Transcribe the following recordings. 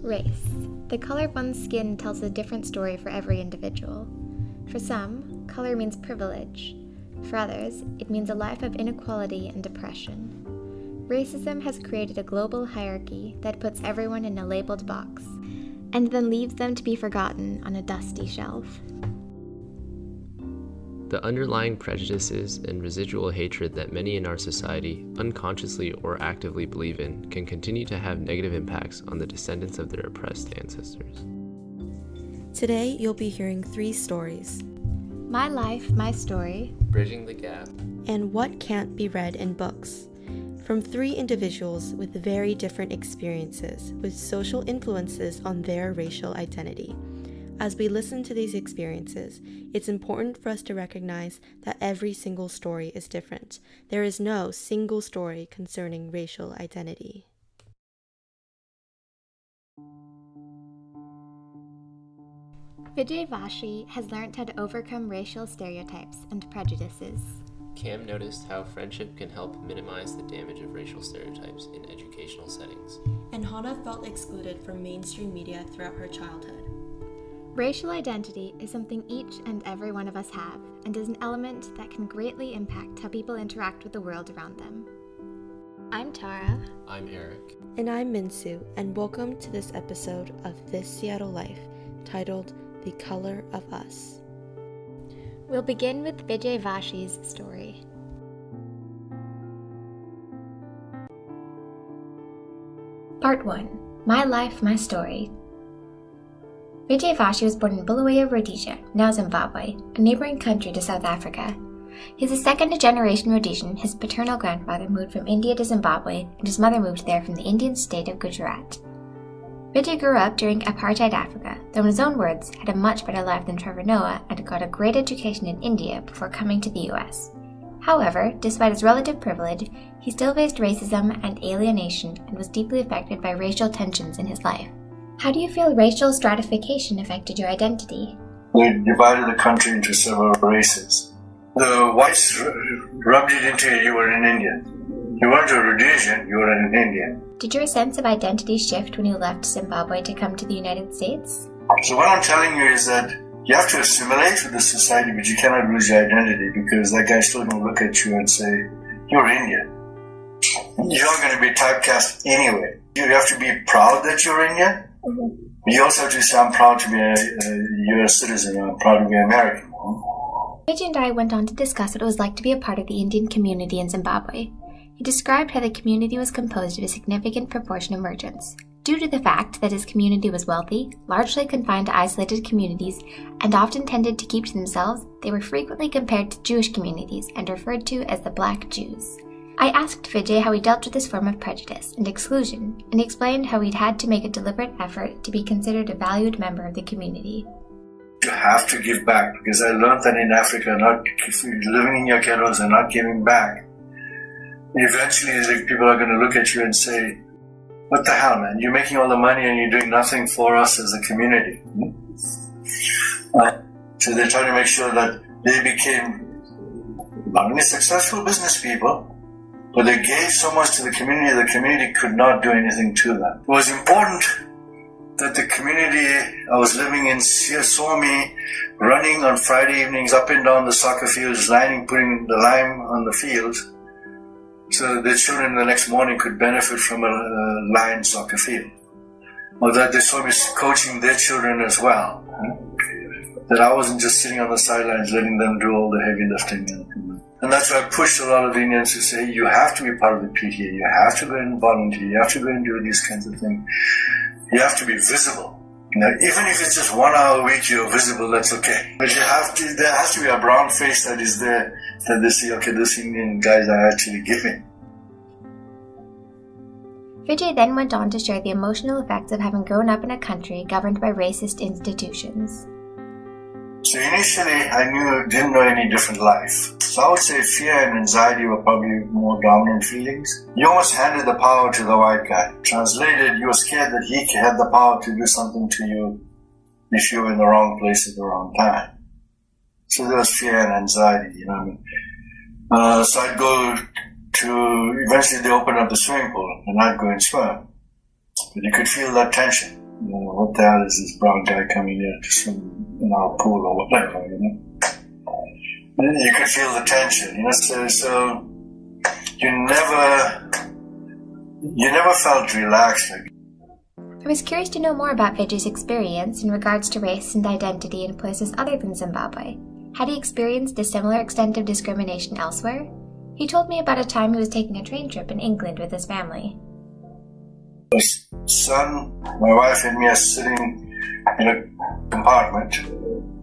Race. The color of one's skin tells a different story for every individual. For some, color means privilege. For others, it means a life of inequality and oppression. Racism has created a global hierarchy that puts everyone in a labeled box, and then leaves them to be forgotten on a dusty shelf. The underlying prejudices and residual hatred that many in our society, unconsciously or actively believe in, can continue to have negative impacts on the descendants of their oppressed ancestors. Today, you'll be hearing 3 stories. My Life, My Story, Bridging the Gap, and What Can't Be Read in Books, from 3 individuals with very different experiences, with social influences on their racial identity. As we listen to these experiences, it's important for us to recognize that every single story is different. There is no single story concerning racial identity. Vijay Vashi has learned how to overcome racial stereotypes and prejudices. Cam noticed how friendship can help minimize the damage of racial stereotypes in educational settings. And Hannah felt excluded from mainstream media throughout her childhood. Racial identity is something each and every one of us have, and is an element that can greatly impact how people interact with the world around them. I'm Tara. I'm Eric. And I'm Minsoo, and welcome to this episode of This Seattle Life, titled The Color of Us. We'll begin with Vijay Vashi's story. Part 1. My Life, My Story. Vijay Vashi was born in Bulawayo, Rhodesia, now Zimbabwe, a neighboring country to South Africa. He's a second-generation Rhodesian. His paternal grandfather moved from India to Zimbabwe, and his mother moved there from the Indian state of Gujarat. Vijay grew up during apartheid Africa, though in his own words, had a much better life than Trevor Noah and got a great education in India before coming to the US. However, despite his relative privilege, he still faced racism and alienation and was deeply affected by racial tensions in his life. How do you feel racial stratification affected your identity? They divided the country into several races. The whites rubbed it into you were an Indian. You weren't a Rhodesian, you were an Indian. Did your sense of identity shift when you left Zimbabwe to come to the United States? So what I'm telling you is that you have to assimilate with the society, but you cannot lose your identity because that guy's still going to look at you and say, you're Indian. You're going to be typecast anyway. You have to be proud that you're Indian. Mm-hmm. You also have to say, I'm proud to be a U.S. citizen, I'm proud to be American. Vijay and I went on to discuss what it was like to be a part of the Indian community in Zimbabwe. He described how the community was composed of a significant proportion of merchants. Due to the fact that his community was wealthy, largely confined to isolated communities, and often tended to keep to themselves, they were frequently compared to Jewish communities and referred to as the Black Jews. I asked Vijay how he dealt with this form of prejudice and exclusion, and he explained how he'd had to make a deliberate effort to be considered a valued member of the community. You have to give back, because I learned that in Africa, if you're living in your ghettos and not giving back, eventually the people are going to look at you and say, what the hell, man? You're making all the money and you're doing nothing for us as a community. So they try to make sure that they became not only successful business people, but they gave so much to the community could not do anything to them. It was important that the community I was living in saw me running on Friday evenings up and down the soccer fields, putting the lime on the fields, so that the children the next morning could benefit from a lined soccer field. Or that they saw me coaching their children as well. That I wasn't just sitting on the sidelines letting them do all the heavy lifting. And that's why I pushed a lot of Indians to say, you have to be part of the PTA, you have to go and volunteer, you have to go and do these kinds of things. You have to be visible. Now, even if it's just 1 hour a week you're visible, that's okay. But there has to be a brown face that is there, that they say, okay, these Indian guys are actually giving. Vijay then went on to share the emotional effects of having grown up in a country governed by racist institutions. So initially, I didn't know any different life. So I would say fear and anxiety were probably more dominant feelings. You almost handed the power to the white guy. Translated, you were scared that he had the power to do something to you if you were in the wrong place at the wrong time. So there was fear and anxiety, you know what I mean? So I'd go to, eventually they opened up the swimming pool and I'd go and swim. But you could feel that tension. what the hell is this brown guy coming here to swim in our pool or whatever, You could feel the tension, so you never felt relaxed. I was curious to know more about Vijay's experience in regards to race and identity in places other than Zimbabwe. Had he experienced a similar extent of discrimination elsewhere? He told me about a time he was taking a train trip in England with his family. Son, my wife and me are sitting in a compartment,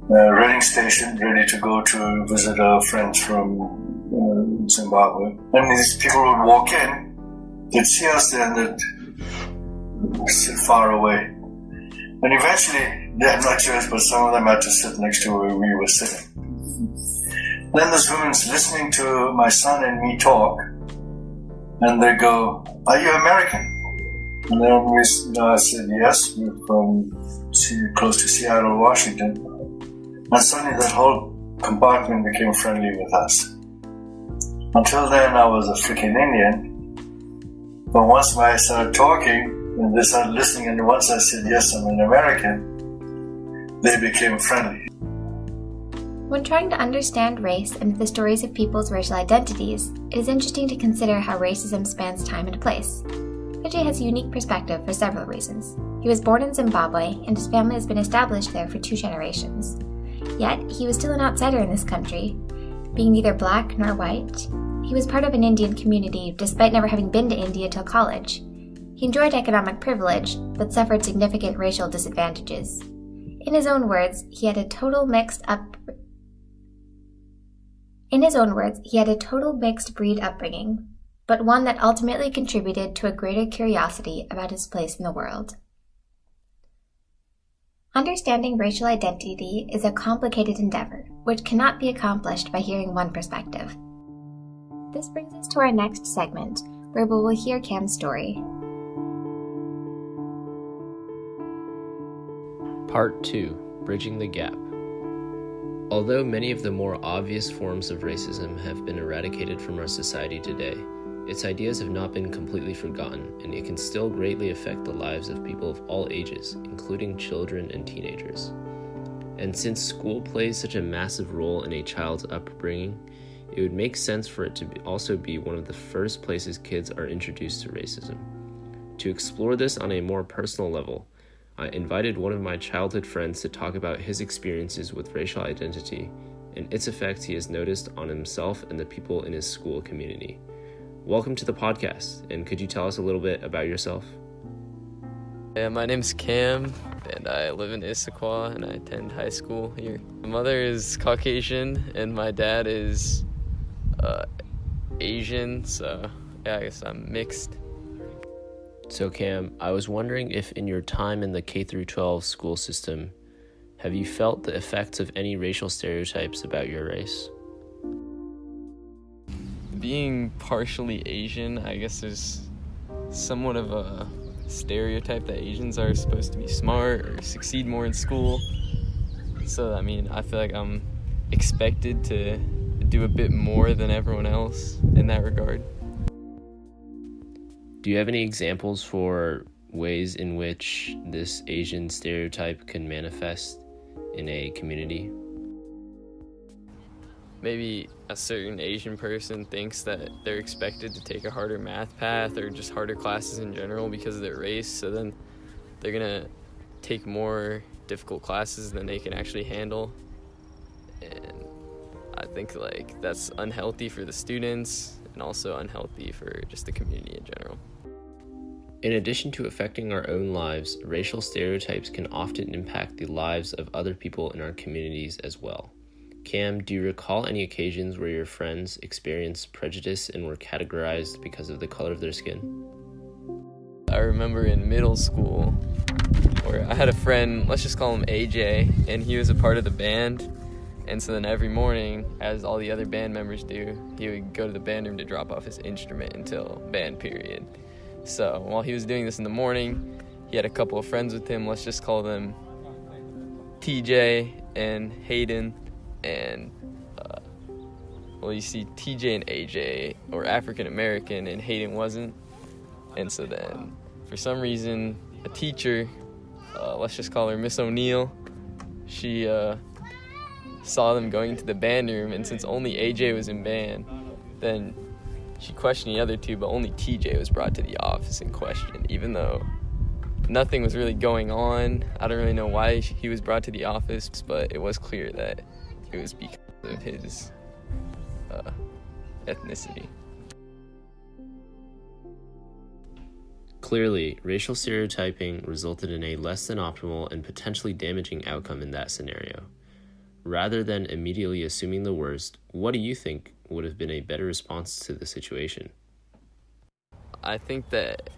Reading station, ready to go to visit our friends from Zimbabwe. And these people would walk in, they'd see us there and they'd sit far away. And eventually, they had no choice, but some of them had to sit next to where we were sitting. Then this woman's listening to my son and me talk, and they go, "Are you American?" And then I said, "Yes, we're from close to Seattle, Washington." And suddenly that whole compartment became friendly with us. Until then, I was a freaking Indian. But once I started talking, and they started listening, and once I said, "Yes, I'm an American," they became friendly. When trying to understand race and the stories of people's racial identities, it is interesting to consider how racism spans time and place. Vijay has a unique perspective for several reasons. He was born in Zimbabwe, and his family has been established there for 2 generations. Yet, he was still an outsider in this country, being neither black nor white. He was part of an Indian community despite never having been to India till college. He enjoyed economic privilege, but suffered significant racial disadvantages. In his own words, he had a total mixed breed upbringing, but one that ultimately contributed to a greater curiosity about his place in the world. Understanding racial identity is a complicated endeavor, which cannot be accomplished by hearing one perspective. This brings us to our next segment, where we will hear Cam's story. Part 2. Bridging the Gap. Although many of the more obvious forms of racism have been eradicated from our society today, its ideas have not been completely forgotten, and it can still greatly affect the lives of people of all ages, including children and teenagers. And since school plays such a massive role in a child's upbringing, it would make sense for it to also be one of the first places kids are introduced to racism. To explore this on a more personal level, I invited one of my childhood friends to talk about his experiences with racial identity and its effects he has noticed on himself and the people in his school community. Welcome to the podcast, and could you tell us a little bit about yourself? Yeah, my name's Cam, and I live in Issaquah, and I attend high school here. My mother is Caucasian, and my dad is Asian, so yeah, I guess I'm mixed. So Cam, I was wondering if in your time in the K-12 school system, have you felt the effects of any racial stereotypes about your race? Being partially Asian, I guess there's somewhat of a stereotype that Asians are supposed to be smart or succeed more in school. So, I feel like I'm expected to do a bit more than everyone else in that regard. Do you have any examples for ways in which this Asian stereotype can manifest in a community? Maybe a certain Asian person thinks that they're expected to take a harder math path or just harder classes in general because of their race, so then they're gonna take more difficult classes than they can actually handle. And I think that's unhealthy for the students and also unhealthy for just the community in general. In addition to affecting our own lives, racial stereotypes can often impact the lives of other people in our communities as well. Cam, do you recall any occasions where your friends experienced prejudice and were categorized because of the color of their skin? I remember in middle school where I had a friend, let's just call him AJ, and he was a part of the band. And so then every morning, as all the other band members do, he would go to the band room to drop off his instrument until band period. So while he was doing this in the morning, he had a couple of friends with him, let's just call them TJ and Hayden. And, you see, TJ and AJ were African American and Hayden wasn't. And so then, for some reason, a teacher let's just call her Miss O'Neill. She saw them going into the band room, and since only AJ was in band, then she questioned the other two, but only TJ was brought to the office and questioned, even though nothing was really going on. I don't really know why he was brought to the office, but it was clear that it was because of his ethnicity. Clearly, racial stereotyping resulted in a less than optimal and potentially damaging outcome in that scenario. Rather than immediately assuming the worst, what do you think would have been a better response to the situation? I think that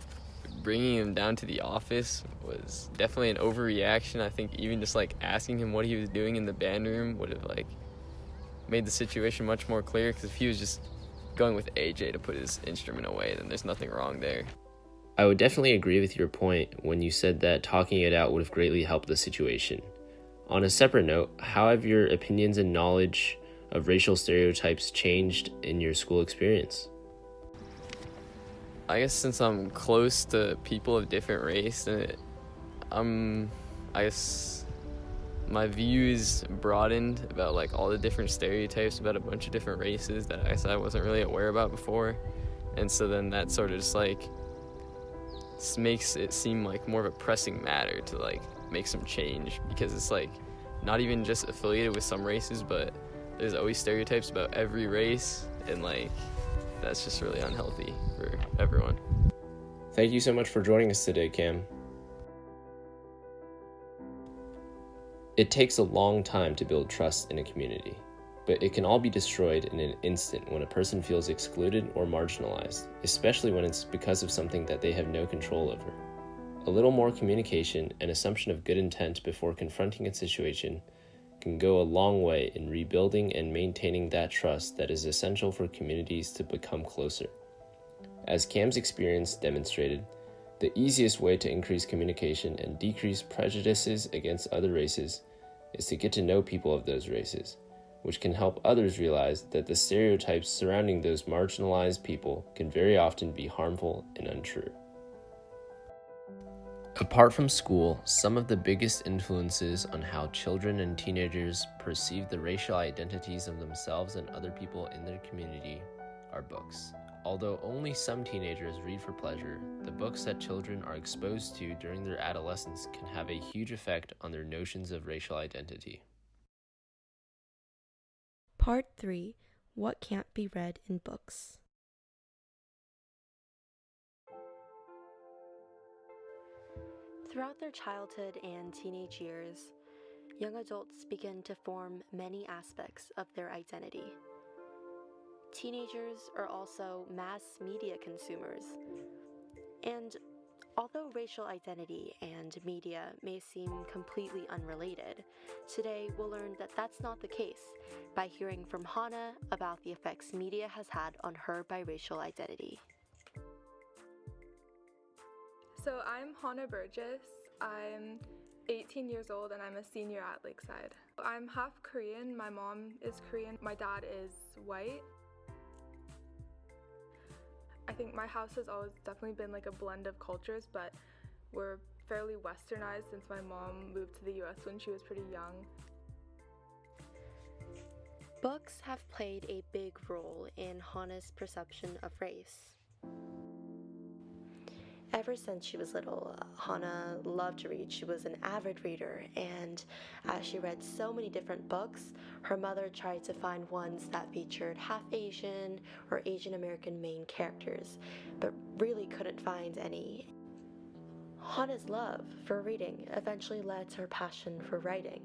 bringing him down to the office was definitely an overreaction. I think even just like asking him what he was doing in the band room would have like made the situation much more clear, because if he was just going with AJ to put his instrument away, then there's nothing wrong there. I would definitely agree with your point when you said that talking it out would have greatly helped the situation. On a separate note, how have your opinions and knowledge of racial stereotypes changed in your school experience? I guess since I'm close to people of different race, I guess my views broadened about like all the different stereotypes about a bunch of different races that I guess I wasn't really aware about before. And so then that sort of just like makes it seem like more of a pressing matter to like make some change, because it's like not even just affiliated with some races, but there's always stereotypes about every race, and like that's just really unhealthy for everyone. Thank you so much for joining us today, Cam. It takes a long time to build trust in a community, but it can all be destroyed in an instant when a person feels excluded or marginalized, especially when it's because of something that they have no control over. A little more communication and assumption of good intent before confronting a situation can go a long way in rebuilding and maintaining that trust that is essential for communities to become closer. As Cam's experience demonstrated, the easiest way to increase communication and decrease prejudices against other races is to get to know people of those races, which can help others realize that the stereotypes surrounding those marginalized people can very often be harmful and untrue. Apart from school, some of the biggest influences on how children and teenagers perceive the racial identities of themselves and other people in their community are books. Although only some teenagers read for pleasure, the books that children are exposed to during their adolescence can have a huge effect on their notions of racial identity. Part 3. What can't be read in books. Throughout their childhood and teenage years, young adults begin to form many aspects of their identity. Teenagers are also mass media consumers, and although racial identity and media may seem completely unrelated, today we'll learn that that's not the case by hearing from Hannah about the effects media has had on her biracial identity. So I'm Hannah Burgess. I'm 18 years old and I'm a senior at Lakeside. I'm half Korean. My mom is Korean. My dad is white. I think my house has always definitely been like a blend of cultures, but we're fairly westernized since my mom moved to the US when she was pretty young. Books have played a big role in Hannah's perception of race. Ever since she was little, Hannah loved to read. She was an avid reader, and as she read so many different books, her mother tried to find ones that featured half Asian or Asian American main characters, but really couldn't find any. Hannah's love for reading eventually led to her passion for writing.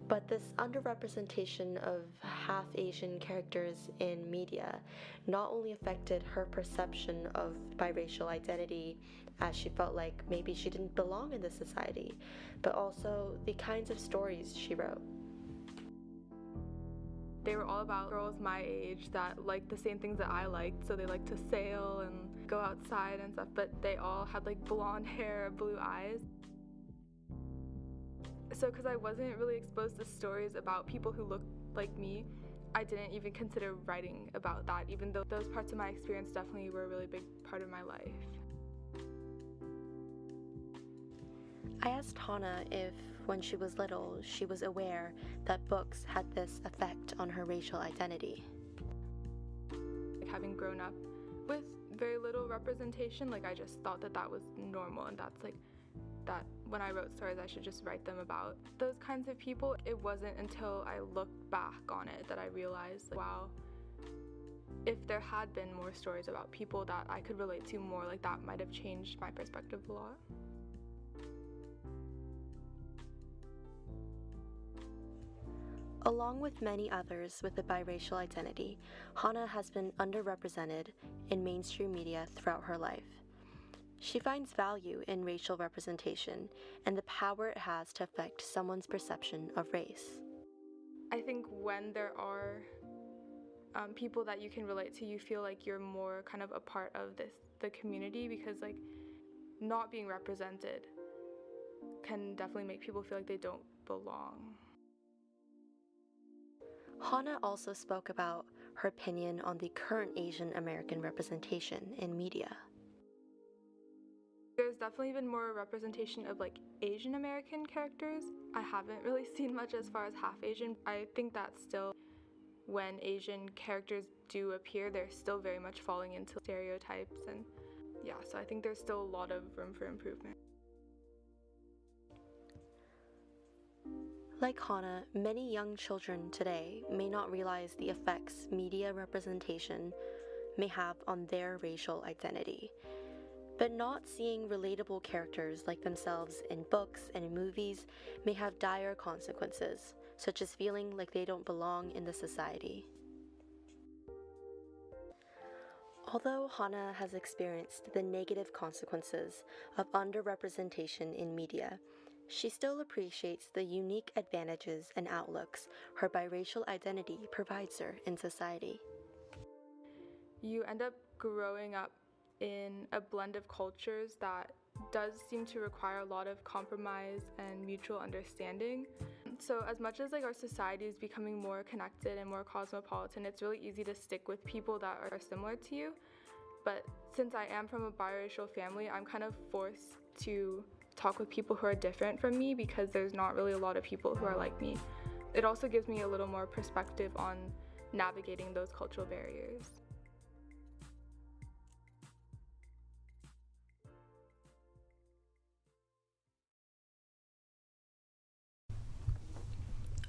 But this underrepresentation of half Asian characters in media not only affected her perception of biracial identity, as she felt like maybe she didn't belong in this society, but also the kinds of stories she wrote. They were all about girls my age that liked the same things that I liked, so they liked to sail and go outside and stuff, but they all had like blonde hair, blue eyes. So because I wasn't really exposed to stories about people who looked like me, I didn't even consider writing about that, even though those parts of my experience definitely were a really big part of my life. I asked Hana if, when she was little, she was aware that books had this effect on her racial identity. Having grown up with very little representation, I just thought that was normal, and that's that when I wrote stories I should just write them about those kinds of people. It wasn't until I looked back on it that I realized, wow, if there had been more stories about people that I could relate to more, that might have changed my perspective a lot. Along with many others with a biracial identity, Hana has been underrepresented in mainstream media throughout her life. She finds value in racial representation and the power it has to affect someone's perception of race. I think when there are people that you can relate to, you feel like you're more kind of a part of the community, because not being represented can definitely make people feel like they don't belong. Hana also spoke about her opinion on the current Asian American representation in media. There's definitely been more representation of Asian American characters. I haven't really seen much as far as half Asian. I think that still, when Asian characters do appear, they're still very much falling into stereotypes, and so I think there's still a lot of room for improvement. Like Hana, many young children today may not realize the effects media representation may have on their racial identity. But not seeing relatable characters like themselves in books and in movies may have dire consequences, such as feeling like they don't belong in the society. Although Hana has experienced the negative consequences of underrepresentation in media, she still appreciates the unique advantages and outlooks her biracial identity provides her in society. You end up growing up in a blend of cultures that does seem to require a lot of compromise and mutual understanding. So as much as our society is becoming more connected and more cosmopolitan, it's really easy to stick with people that are similar to you. But since I am from a biracial family, I'm kind of forced to talk with people who are different from me, because there's not really a lot of people who are like me. It also gives me a little more perspective on navigating those cultural barriers.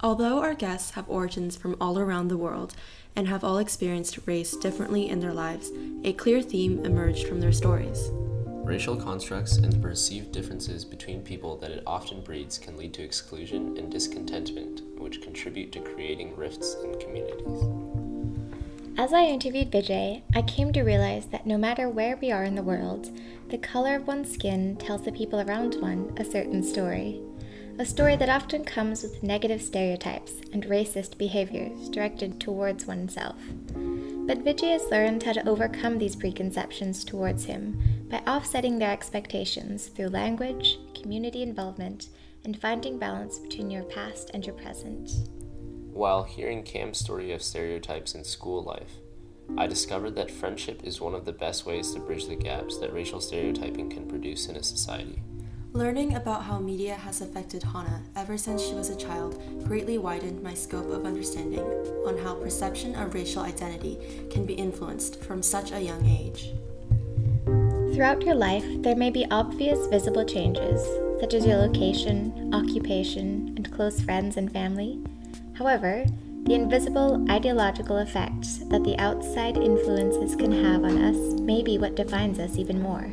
Although our guests have origins from all around the world and have all experienced race differently in their lives, a clear theme emerged from their stories. Racial constructs and the perceived differences between people that it often breeds can lead to exclusion and discontentment, which contribute to creating rifts in communities. As I interviewed Vijay, I came to realize that no matter where we are in the world, the color of one's skin tells the people around one a certain story. A story that often comes with negative stereotypes and racist behaviors directed towards oneself. But Vijay has learned how to overcome these preconceptions towards him by offsetting their expectations through language, community involvement, and finding balance between your past and your present. While hearing Cam's story of stereotypes in school life, I discovered that friendship is one of the best ways to bridge the gaps that racial stereotyping can produce in a society. Learning about how media has affected Hana ever since she was a child greatly widened my scope of understanding on how perception of racial identity can be influenced from such a young age. Throughout your life, there may be obvious visible changes, such as your location, occupation, and close friends and family. However, the invisible ideological effects that the outside influences can have on us may be what defines us even more.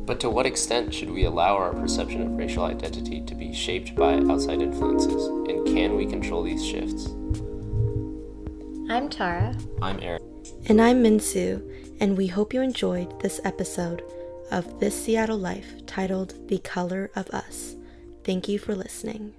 But to what extent should we allow our perception of racial identity to be shaped by outside influences, and can we control these shifts? I'm Tara. I'm Eric. And I'm Minsoo, and we hope you enjoyed this episode of This Seattle Life titled The Color of Us. Thank you for listening.